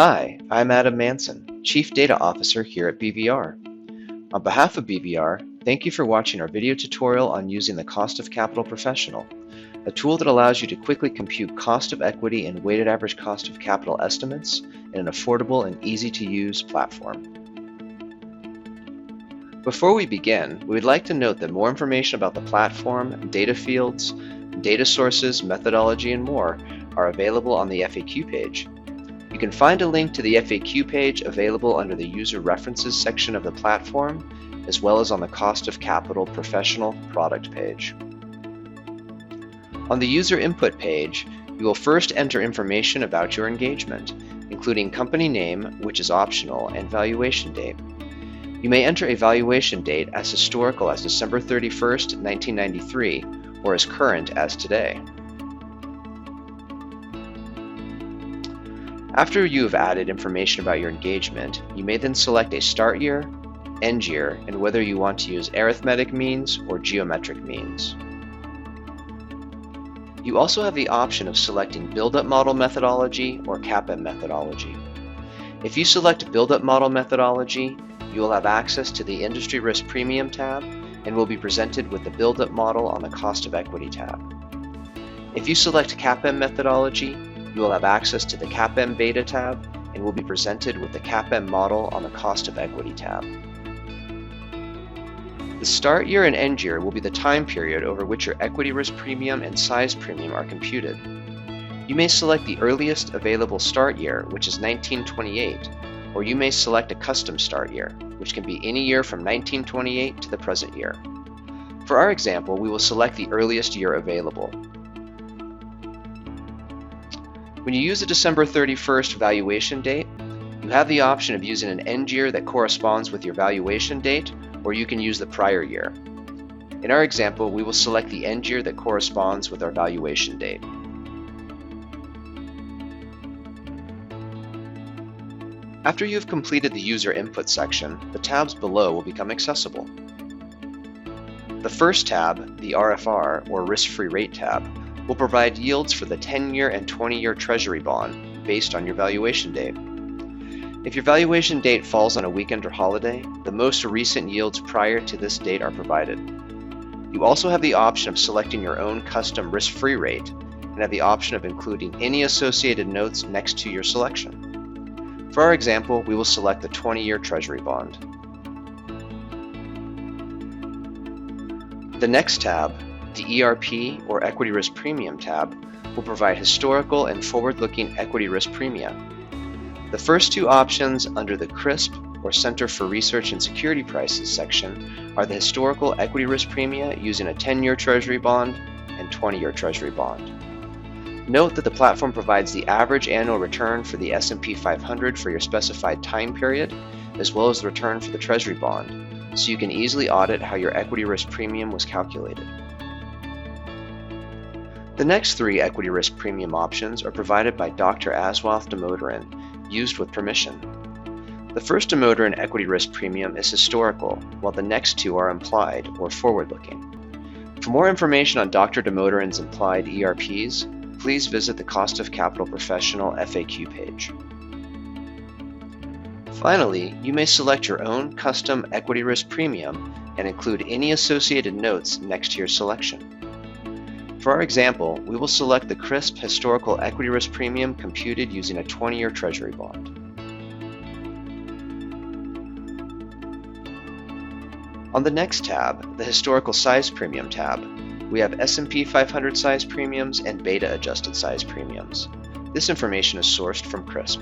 Hi, I'm Adam Manson, Chief Data Officer here at BVR. On behalf of BVR, thank you for watching our video tutorial on using the Cost of Capital Professional, a tool that allows you to quickly compute cost of equity and weighted average cost of capital estimates in an affordable and easy-to-use platform. Before we begin, we would like to note that more information about the platform, data fields, data sources, methodology, and more are available on the FAQ page. You can find a link to the FAQ page available under the User References section of the platform, as well as on the Cost of Capital Professional product page. On the User Input page, you will first enter information about your engagement, including company name, which is optional, and valuation date. You may enter a valuation date as historical as December 31st, 1993, or as current as today. After you have added information about your engagement, you may then select a start year, end year, and whether you want to use arithmetic means or geometric means. You also have the option of selecting build-up model methodology or CAPM methodology. If you select build-up model methodology, you will have access to the Industry Risk Premium tab and will be presented with the build-up model on the Cost of Equity tab. If you select CAPM methodology, you will have access to the CAPM Beta tab and will be presented with the CAPM model on the Cost of Equity tab. The start year and end year will be the time period over which your equity risk premium and size premium are computed. You may select the earliest available start year, which is 1928, or you may select a custom start year, which can be any year from 1928 to the present year. For our example, we will select the earliest year available. When you use a December 31st valuation date, you have the option of using an end year that corresponds with your valuation date, or you can use the prior year. In our example, we will select the end year that corresponds with our valuation date. After you have completed the user input section, the tabs below will become accessible. The first tab, the RFR, or risk-free rate tab, will provide yields for the 10-year and 20-year Treasury bond based on your valuation date. If your valuation date falls on a weekend or holiday, the most recent yields prior to this date are provided. You also have the option of selecting your own custom risk-free rate and have the option of including any associated notes next to your selection. For our example, we will select the 20-year Treasury bond. The next tab, the ERP or Equity Risk Premium tab, will provide historical and forward-looking equity risk premia. The first two options under the CRISP or Center for Research and Security Prices section are the historical equity risk premia using a 10-year Treasury bond and 20-year Treasury bond. Note that the platform provides the average annual return for the S&P 500 for your specified time period, as well as the return for the Treasury bond, so you can easily audit how your equity risk premium was calculated. The next three equity risk premium options are provided by Dr. Aswath Damodaran, used with permission. The first Damodaran equity risk premium is historical, while the next two are implied or forward-looking. For more information on Dr. Damodaran's implied ERPs, please visit the Cost of Capital Professional FAQ page. Finally, you may select your own custom equity risk premium and include any associated notes next to your selection. For our example, we will select the CRISP Historical Equity Risk Premium computed using a 20-year Treasury bond. On the next tab, the Historical Size Premium tab, we have S&P 500 size premiums and beta adjusted size premiums. This information is sourced from CRISP.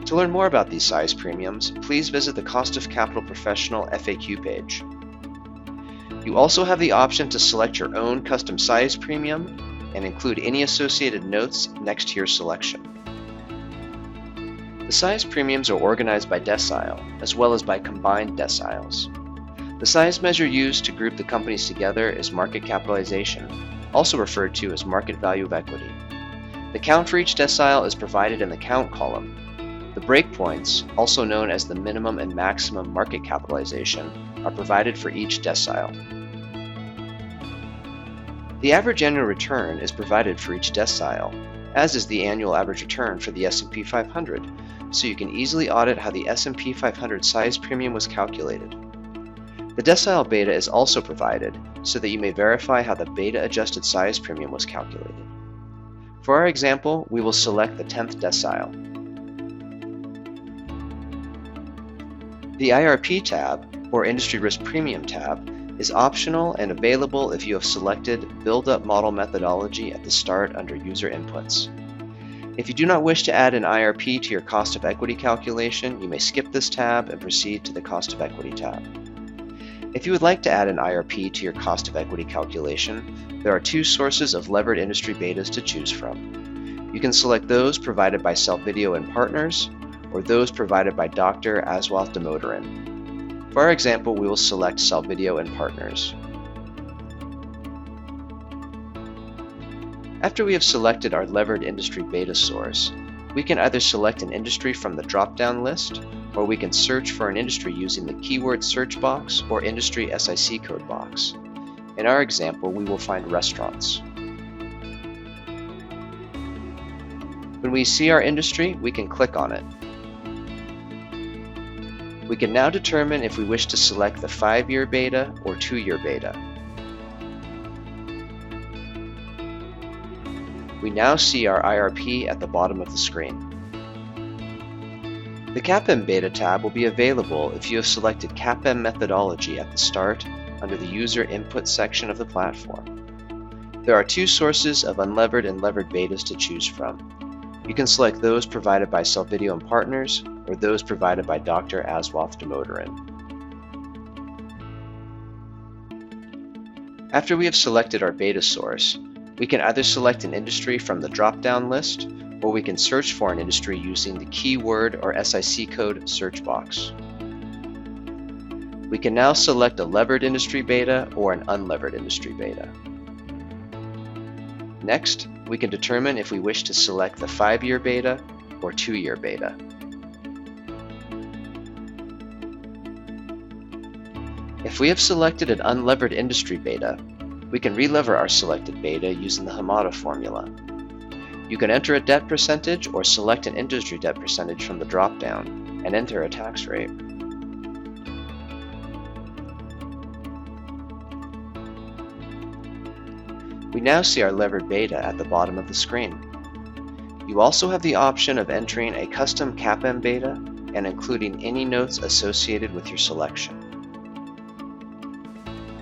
To learn more about these size premiums, please visit the Cost of Capital Professional FAQ page. You also have the option to select your own custom size premium and include any associated notes next to your selection. The size premiums are organized by decile, as well as by combined deciles. The size measure used to group the companies together is market capitalization, also referred to as market value of equity. The count for each decile is provided in the count column. The breakpoints, also known as the minimum and maximum market capitalization, are provided for each decile. The average annual return is provided for each decile, as is the annual average return for the S&P 500, so you can easily audit how the S&P 500 size premium was calculated. The decile beta is also provided so that you may verify how the beta-adjusted size premium was calculated. For our example, we will select the 10th decile. The IRP tab, or Industry Risk Premium tab, is optional and available if you have selected Build-Up Model Methodology at the start under User Inputs. If you do not wish to add an IRP to your cost of equity calculation, you may skip this tab and proceed to the Cost of Equity tab. If you would like to add an IRP to your cost of equity calculation, there are two sources of levered industry betas to choose from. You can select those provided by Self-Video and Partners, or those provided by Dr. Aswath Damodaran. For our example, we will select Self-Video and Partners. After we have selected our levered industry beta source, we can either select an industry from the drop-down list, or we can search for an industry using the keyword search box or industry SIC code box. In our example, we will find restaurants. When we see our industry, we can click on it. We can now determine if we wish to select the 5-year beta or 2-year beta. We now see our IRP at the bottom of the screen. The CAPM beta tab will be available if you have selected CAPM methodology at the start under the User Input section of the platform. There are two sources of unlevered and levered betas to choose from. You can select those provided by Self-Video and Partners, or those provided by Dr. Aswath Damodaran. After we have selected our beta source, we can either select an industry from the drop-down list, or we can search for an industry using the keyword or SIC code search box. We can now select a levered industry beta or an unlevered industry beta. Next, we can determine if we wish to select the 5-year beta or 2-year beta. If we have selected an unlevered industry beta, we can relever our selected beta using the Hamada formula. You can enter a debt percentage or select an industry debt percentage from the drop-down and enter a tax rate. We now see our levered beta at the bottom of the screen. You also have the option of entering a custom CAPM beta and including any notes associated with your selection.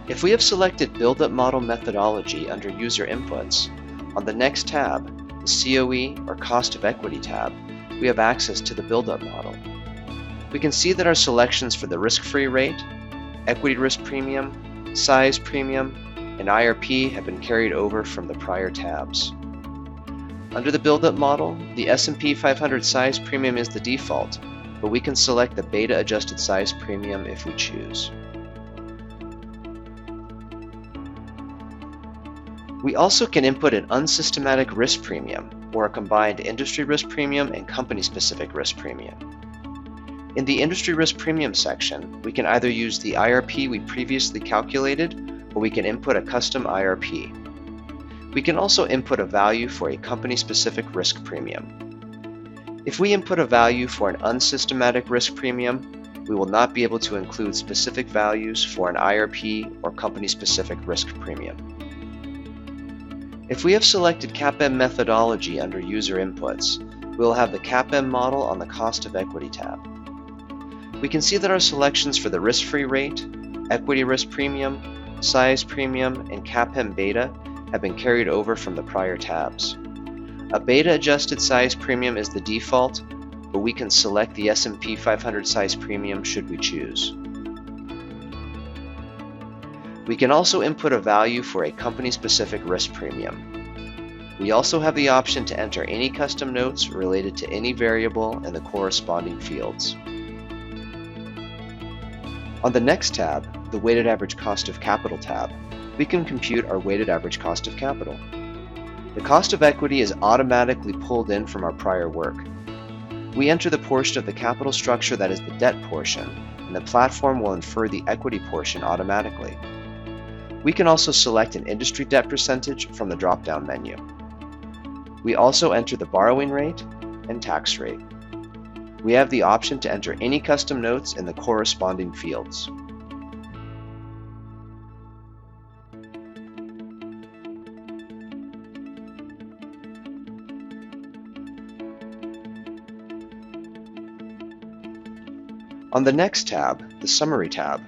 If we have selected Build-Up Model Methodology under User Inputs, on the next tab, the COE or Cost of Equity tab, we have access to the Build-Up Model. We can see that our selections for the risk-free rate, equity risk premium, size premium, and IRP have been carried over from the prior tabs. Under the Build-Up Model, the S&P 500 size premium is the default, but we can select the beta-adjusted size premium if we choose. We also can input an unsystematic risk premium, or a combined industry risk premium and company-specific risk premium. In the industry risk premium section, we can either use the IRP we previously calculated, or we can input a custom IRP. We can also input a value for a company-specific risk premium. If we input a value for an unsystematic risk premium, we will not be able to include specific values for an IRP or company-specific risk premium. If we have selected CAPM methodology under User Inputs, we will have the CAPM model on the Cost of Equity tab. We can see that our selections for the risk-free rate, equity risk premium, size premium, and CAPM beta have been carried over from the prior tabs. A beta-adjusted size premium is the default, but we can select the S&P 500 size premium should we choose. We can also input a value for a company-specific risk premium. We also have the option to enter any custom notes related to any variable in the corresponding fields. On the next tab, the Weighted Average Cost of Capital tab, we can compute our weighted average cost of capital. The cost of equity is automatically pulled in from our prior work. We enter the portion of the capital structure that is the debt portion, and the platform will infer the equity portion automatically. We can also select an industry debt percentage from the drop-down menu. We also enter the borrowing rate and tax rate. We have the option to enter any custom notes in the corresponding fields. On the next tab, the Summary tab,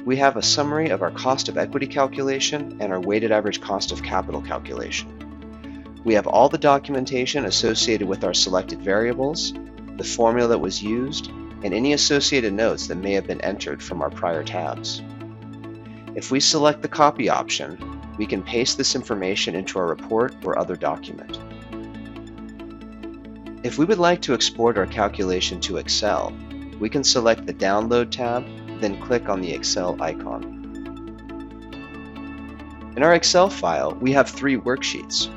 we have a summary of our cost of equity calculation and our weighted average cost of capital calculation. We have all the documentation associated with our selected variables, the formula that was used, and any associated notes that may have been entered from our prior tabs. If we select the Copy option, we can paste this information into our report or other document. If we would like to export our calculation to Excel, we can select the Download tab, then click on the Excel icon. In our Excel file, we have 3 worksheets: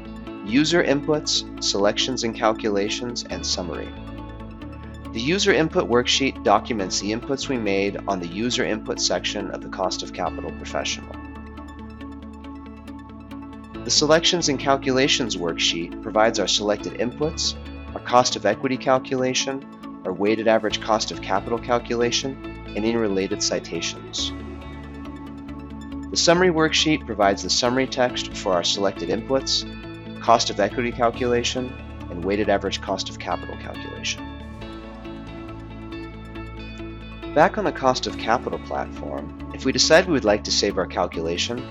User Inputs, Selections and Calculations, and Summary. The User Input worksheet documents the inputs we made on the User Input section of the Cost of Capital Professional. The Selections and Calculations worksheet provides our selected inputs, our cost of equity calculation, our weighted average cost of capital calculation, and any related citations. The Summary worksheet provides the summary text for our selected inputs, cost of equity calculation, and weighted average cost of capital calculation. Back on the Cost of Capital platform, if we decide we would like to save our calculation,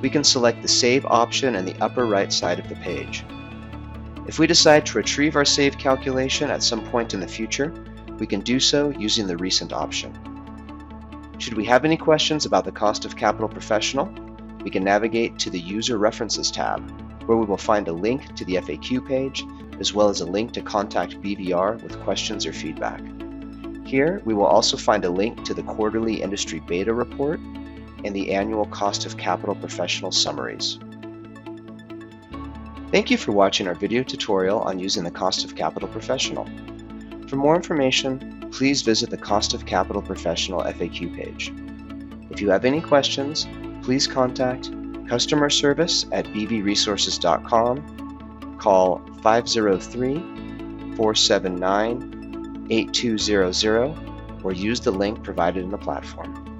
we can select the Save option in the upper right side of the page. If we decide to retrieve our saved calculation at some point in the future, we can do so using the Recent option. Should we have any questions about the Cost of Capital Professional, we can navigate to the User References tab, where we will find a link to the FAQ page, as well as a link to contact BVR with questions or feedback. Here, we will also find a link to the Quarterly Industry Beta Report and the Annual Cost of Capital Professional Summaries. Thank you for watching our video tutorial on using the Cost of Capital Professional. For more information, please visit the Cost of Capital Professional FAQ page. If you have any questions, please contact customer service at bvresources.com, call 503-479-8200, or use the link provided in the platform.